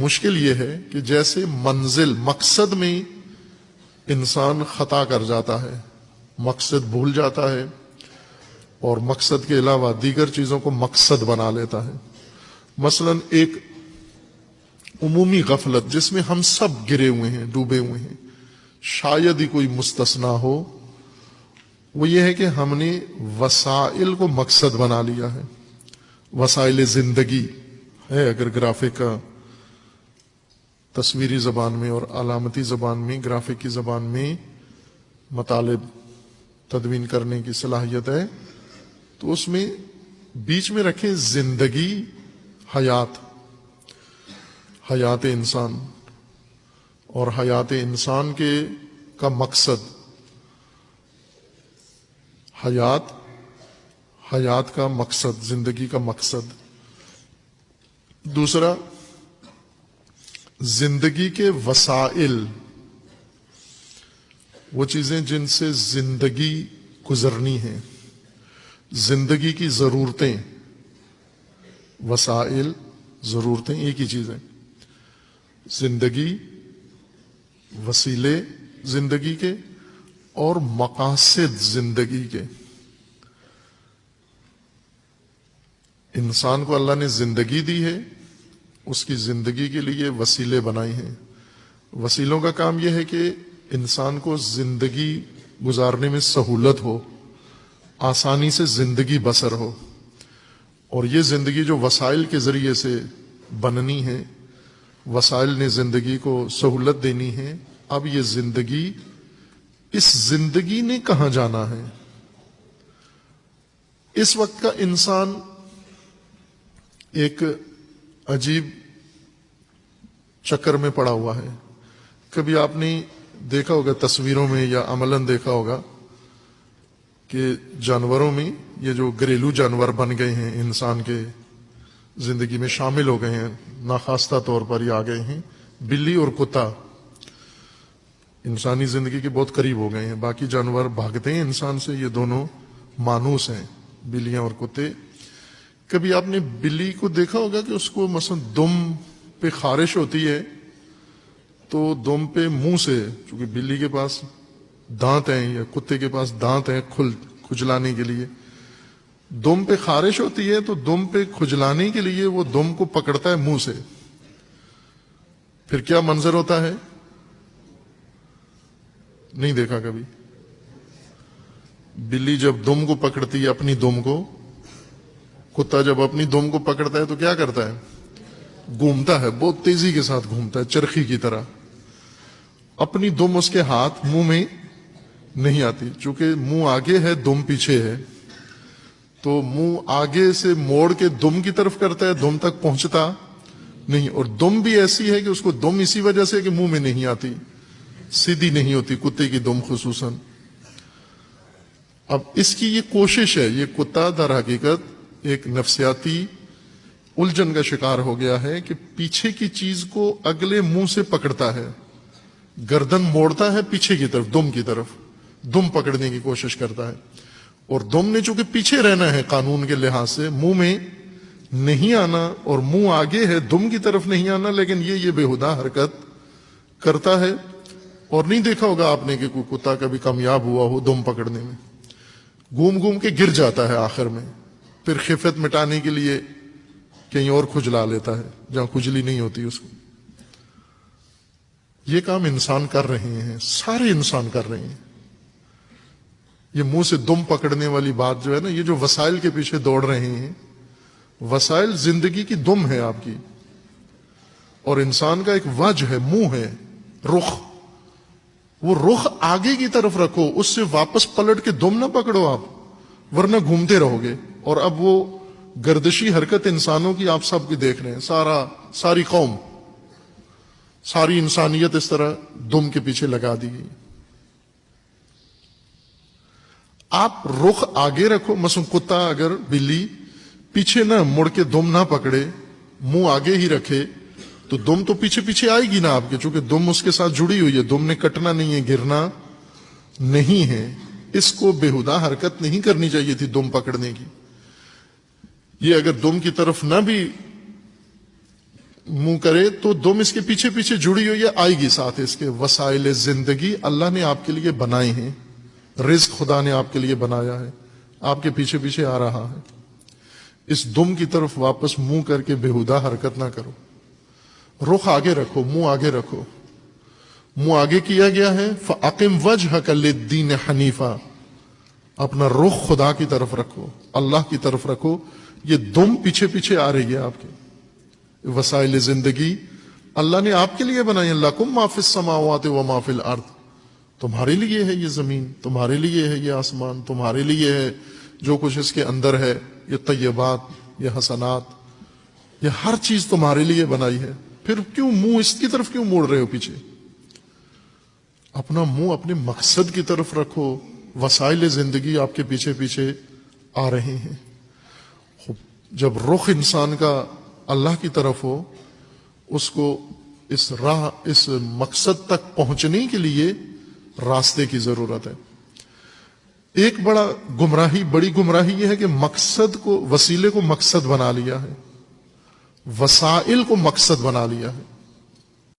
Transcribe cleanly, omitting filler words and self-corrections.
مشکل یہ ہے کہ جیسے منزل مقصد میں انسان خطا کر جاتا ہے، مقصد بھول جاتا ہے اور مقصد کے علاوہ دیگر چیزوں کو مقصد بنا لیتا ہے۔ مثلا ایک عمومی غفلت جس میں ہم سب گرے ہوئے ہیں، ڈوبے ہوئے ہیں، شاید ہی کوئی مستثنا ہو، وہ یہ ہے کہ ہم نے وسائل کو مقصد بنا لیا ہے۔ وسائل زندگی ہے، اگر گرافک کا تصویری زبان میں اور علامتی زبان میں، گرافک کی زبان میں مطالب تدوین کرنے کی صلاحیت ہے تو اس میں بیچ میں رکھیں زندگی، حیات، حیات انسان، اور حیات انسان کا مقصد، حیات کا مقصد، زندگی کا مقصد۔ دوسرا، زندگی کے وسائل، وہ چیزیں جن سے زندگی گزرنی ہے، زندگی کی ضرورتیں، وسائل، ضرورتیں ایک ہی چیز ہے۔ زندگی، وسیلے زندگی کے اور مقاصد زندگی کے۔ انسان کو اللہ نے زندگی دی ہے، اس کی زندگی کے لیے وسیلے بنائے ہیں۔ وسیلوں کا کام یہ ہے کہ انسان کو زندگی گزارنے میں سہولت ہو، آسانی سے زندگی بسر ہو، اور یہ زندگی جو وسائل کے ذریعے سے بننی ہے، وسائل نے زندگی کو سہولت دینی ہے۔ اب یہ زندگی، اس زندگی نے کہاں جانا ہے؟ اس وقت کا انسان ایک عجیب چکر میں پڑا ہوا ہے۔ کبھی آپ نے دیکھا ہوگا تصویروں میں یا عملاً دیکھا ہوگا کہ جانوروں میں یہ جو گھریلو جانور بن گئے ہیں، انسان کے زندگی میں شامل ہو گئے ہیں، ناخواستہ طور پر یہ آ گئے ہیں، بلی اور کتا انسانی زندگی کے بہت قریب ہو گئے ہیں۔ باقی جانور بھاگتے ہیں انسان سے، یہ دونوں مانوس ہیں، بلیاں اور کتے۔ کبھی آپ نے بلی کو دیکھا ہوگا کہ اس کو مثلا دم پہ خارش ہوتی ہے تو دم پہ منہ سے، چونکہ بلی کے پاس دانت ہیں یا کتے کے پاس دانت ہیں کھجلانے کے لیے، دم پہ خارش ہوتی ہے تو دم پہ کھجلانے کے لیے وہ دم کو پکڑتا ہے منہ سے۔ پھر کیا منظر ہوتا ہے؟ نہیں دیکھا کبھی؟ بلی جب دم کو پکڑتی ہے، اپنی دم کو، کتا جب اپنی دم کو پکڑتا ہے تو کیا کرتا ہے؟ گھومتا ہے، بہت تیزی کے ساتھ گھومتا ہے، چرخی کی طرح۔ اپنی دم اس کے ہاتھ منہ میں نہیں آتی، چونکہ منہ آگے ہے، دم پیچھے ہے، تو منہ آگے سے موڑ کے دم کی طرف کرتا ہے، دم تک پہنچتا نہیں۔ اور دم بھی ایسی ہے کہ اس کو دم اسی وجہ سے کہ منہ میں نہیں آتی، سیدھی نہیں ہوتی، کتے کی دم خصوصاً۔ اب اس کی یہ کوشش ہے، یہ کتا در حقیقت ایک نفسیاتی الجھن کا شکار ہو گیا ہے کہ پیچھے کی چیز کو اگلے منہ سے پکڑتا ہے، گردن موڑتا ہے پیچھے کی طرف، دم کی طرف، دم پکڑنے کی کوشش کرتا ہے۔ اور دم نے چونکہ پیچھے رہنا ہے قانون کے لحاظ سے، منہ میں نہیں آنا، اور منہ آگے ہے، دم کی طرف نہیں آنا، لیکن یہ بےہودہ حرکت کرتا ہے۔ اور نہیں دیکھا ہوگا آپ نے کہ کوئی کتا کبھی کامیاب ہوا ہو دم پکڑنے میں، گھوم گھوم کے گر جاتا ہے آخر میں، پھر خفت مٹانے کے لیے کہیں اور کھجلا لیتا ہے جہاں کھجلی نہیں ہوتی اس کو۔ یہ کام انسان کر رہے ہیں، سارے انسان کر رہے ہیں۔ یہ منہ سے دم پکڑنے والی بات جو ہے نا، یہ جو وسائل کے پیچھے دوڑ رہے ہیں، وسائل زندگی کی دم ہے آپ کی، اور انسان کا ایک وجہ ہے، منہ ہے، رخ۔ وہ رخ آگے کی طرف رکھو، اس سے واپس پلٹ کے دم نہ پکڑو آپ، ورنہ گھومتے رہو گے۔ اور اب وہ گردشی حرکت انسانوں کی آپ سب کی دیکھ رہے ہیں، ساری قوم، ساری انسانیت اس طرح دم کے پیچھے لگا دی گئی۔ آپ رخ آگے رکھو، مثلا کتا اگر بلی پیچھے نہ مڑ کے دم نہ پکڑے، منہ آگے ہی رکھے، تو دم تو پیچھے پیچھے آئے گی نا آپ کے، چونکہ دم اس کے ساتھ جڑی ہوئی ہے، دم نے کٹنا نہیں ہے، گرنا نہیں ہے۔ اس کو بےہودہ حرکت نہیں کرنی چاہیے تھی دم پکڑنے کی۔ یہ اگر دم کی طرف نہ بھی منہ کرے تو دم اس کے پیچھے پیچھے جڑی ہوئی ہے، آئے گی ساتھ اس کے۔ وسائل زندگی اللہ نے آپ کے لیے بنائے ہیں، رزق خدا نے آپ کے لیے بنایا ہے، آپ کے پیچھے پیچھے آ رہا ہے۔ اس دم کی طرف واپس منہ کر کے بےہودہ حرکت نہ کرو، رخ آگے رکھو، منہ آگے رکھو۔ منہ آگے کیا گیا ہے، فَأَقِمْ وَجْهَكَ لِلدِّينِ حَنِيفًا، اپنا رخ خدا کی طرف رکھو، اللہ کی طرف رکھو۔ یہ دم پیچھے پیچھے آ رہی ہے آپ کے۔ وسائل زندگی اللہ نے آپ کے لیے بنائی، لَكُمْ مَا فِي السَّمَاوَاتِ وَمَا فِي الْأَرْضِ، تمہارے لیے ہے یہ زمین، تمہارے لیے ہے یہ آسمان، تمہارے لیے ہے جو کچھ اس کے اندر ہے، یہ طیبات، یہ حسنات، یہ ہر چیز تمہارے لیے بنائی ہے۔ پھر کیوں منہ اس کی طرف کیوں موڑ رہے ہو پیچھے؟ اپنا منہ اپنے مقصد کی طرف رکھو۔ وسائل زندگی آپ کے پیچھے پیچھے آ رہے ہیں۔ جب رخ انسان کا اللہ کی طرف ہو، اس کو اس راہ، اس مقصد تک پہنچنے کے لیے راستے کی ضرورت ہے۔ ایک بڑی گمراہی یہ ہے کہ مقصد کو، وسیلے کو مقصد بنا لیا ہے، وسائل کو مقصد بنا لیا ہے۔